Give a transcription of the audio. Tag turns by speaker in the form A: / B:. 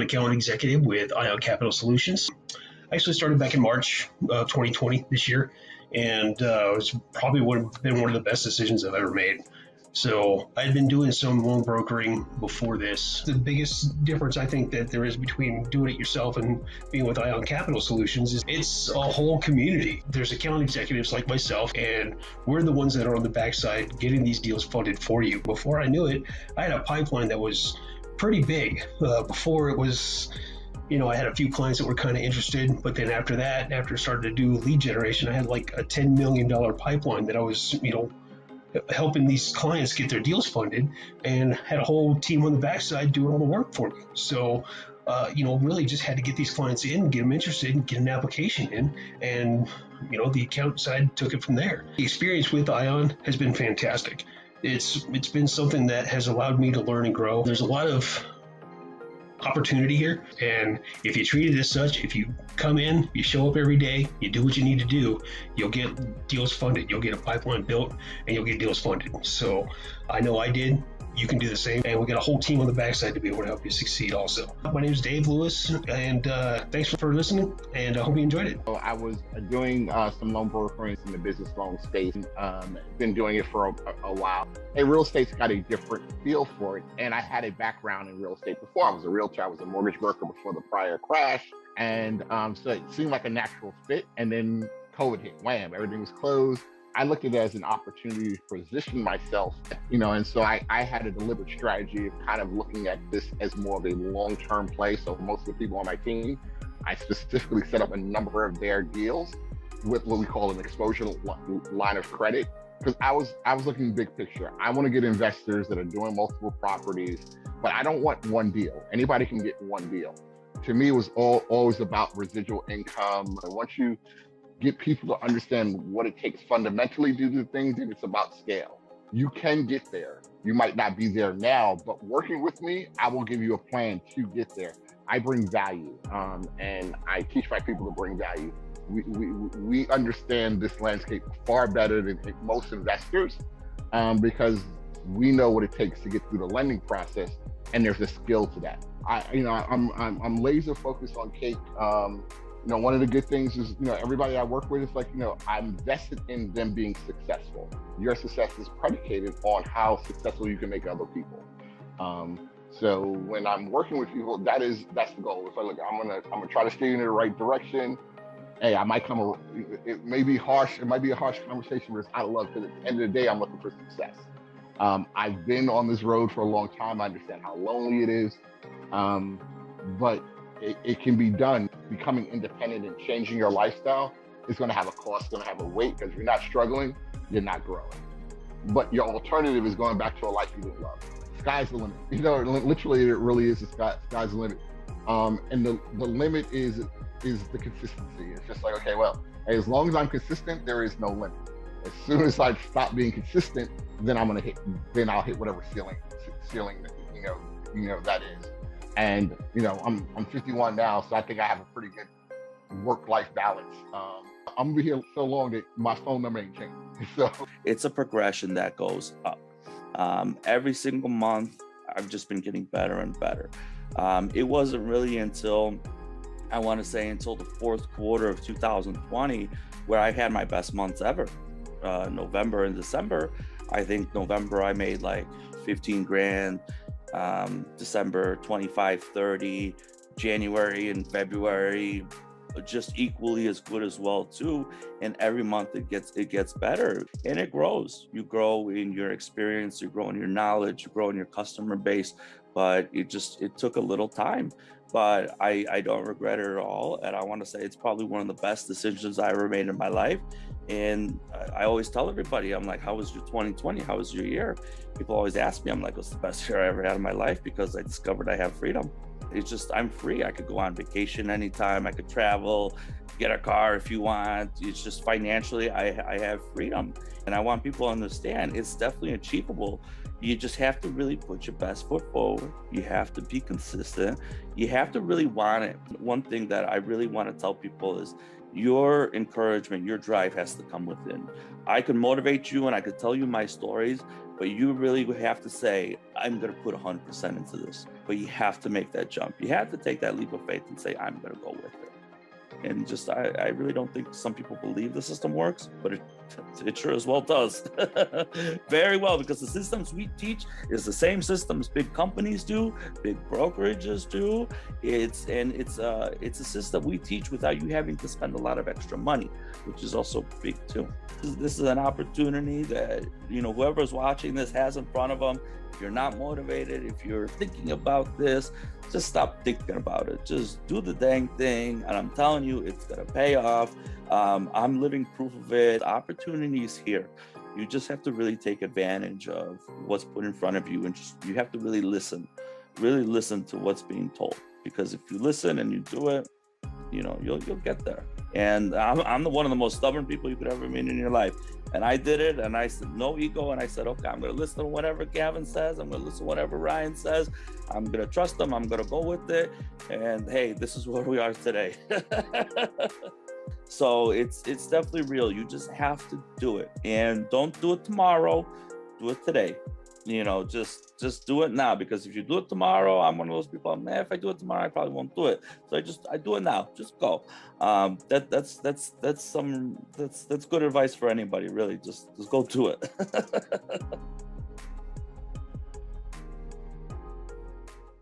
A: account executive with Ion Capital Solutions. I actually started back in March 2020 this year, and it's probably been one of the best decisions I've ever made. So I had been doing some loan brokering before this. The biggest difference I think that there is between doing it yourself and being with Ion Capital Solutions is it's a whole community. There's account executives like myself, and we're the ones that are on the backside getting these deals funded for you. Before I knew it, I had a pipeline that was pretty big. Before it was, I had a few clients that were kind of interested, but then after that, after I started to do lead generation, I had like a $10 million pipeline that I was, helping these clients get their deals funded, and had a whole team on the backside doing all the work for me. So, really just had to get these clients in, get them interested, and get an application in, and, the account side took it from there. The experience with Ion has been fantastic. It's been something that has allowed me to learn and grow. There's a lot of opportunity here, and if you treat it as such, if you come in, you show up every day, you do what you need to do, you'll get deals funded, you'll get a pipeline built, and you'll get deals funded. So I know I did. You can do the same, and we got a whole team on the backside to be able to help you succeed also. My name is Dave Lewis, and thanks for listening, and I hope you enjoyed it.
B: I was doing some loan brokering in the business loan space. Been doing it for a while. Real estate's got a different feel for it, and I had a background in real estate before. I was a realtor, I was a mortgage broker before the prior crash, and so it seemed like a natural fit, and then COVID hit, wham, everything was closed. I looked at it as an opportunity to position myself, and so I had a deliberate strategy of kind of looking at this as more of a long-term play. So most of the people on my team, I specifically set up a number of their deals with what we call an exposure line of credit, because I was looking big picture. I want to get investors that are doing multiple properties, but I don't want one deal. Anybody can get one deal. To me, it was always about residual income. And once you get people to understand what it takes fundamentally to do things, and it's about scale. You can get there. You might not be there now, but working with me, I will give you a plan to get there. I bring value, and I teach my people to bring value. We understand this landscape far better than most investors, because we know what it takes to get through the lending process, and there's a skill to that. I'm laser focused on Cake. One of the good things is, everybody I work with is like, I'm vested in them being successful. Your success is predicated on how successful you can make other people. So when I'm working with people, that's the goal. If I look, I'm gonna try to steer you in the right direction. Hey, it may be harsh. It might be a harsh conversation, but it's out of love, because at the end of the day, I'm looking for success. I've been on this road for a long time. I understand how lonely it is, but it can be done. Becoming independent and changing your lifestyle is going to have a cost, going to have a weight, because if you're not struggling, you're not growing. But your alternative is going back to a life you didn't love. Sky's the limit. Literally, it really is. Sky's the limit. And the limit is the consistency. It's just like, okay, well, as long as I'm consistent, there is no limit. As soon as I stop being consistent, then I'll hit whatever ceiling that is. And I'm 51 now, so I think I have a pretty good work-life balance. I'm gonna be here so long that my phone number ain't changed. So
C: it's a progression that goes up. Every single month, I've just been getting better and better. It wasn't really until the fourth quarter of 2020 where I had my best months ever. November and December. I think November I made like 15 grand. December 25, 30, January and February just equally as good as well too. And every month it gets better, and it grows. You grow in your experience, you grow in your knowledge, you grow in your customer base, but it took a little time. But I don't regret it at all, and I want to say it's probably one of the best decisions I ever made in my life. And I always tell everybody, I'm like, how was your 2020? How was your year? People always ask me, I'm like, it's the best year I ever had in my life, because I discovered I have freedom. It's just, I'm free. I could go on vacation anytime. I could travel, get a car if you want. It's just financially, I have freedom. And I want people to understand it's definitely achievable. You just have to really put your best foot forward. You have to be consistent. You have to really want it. One thing that I really want to tell people is, your encouragement, your drive has to come within. I can motivate you and I could tell you my stories, but you really have to say, I'm going to put 100% into this. But you have to make that jump. You have to take that leap of faith and say, I'm going to go with it. And just, I really don't think some people believe the system works, but it sure as well does. Very well, because the systems we teach is the same systems big companies do, big brokerages do. It's a system we teach without you having to spend a lot of extra money, which is also big too. This is an opportunity that, whoever's watching this has in front of them. If you're not motivated, if you're thinking about this, just stop thinking about it. Just do the dang thing. And I'm telling you, it's going to pay off. I'm living proof of it. Opportunity is here. You just have to really take advantage of what's put in front of you. And you have to really listen to what's being told. Because if you listen and you do it, you'll get there. And I'm one of the most stubborn people you could ever meet in your life. And I did it, and I said, no ego. And I said, okay, I'm going to listen to whatever Gavin says. I'm going to listen to whatever Ryan says. I'm going to trust them. I'm going to go with it. And hey, this is where we are today. So it's definitely real. You just have to do it. And don't do it tomorrow. Do it today. Just do it now, because if you do it tomorrow, I'm one of those people, if I do it tomorrow, I probably won't do it. So I do it now. Just go. That's good advice for anybody, really. Just go do it.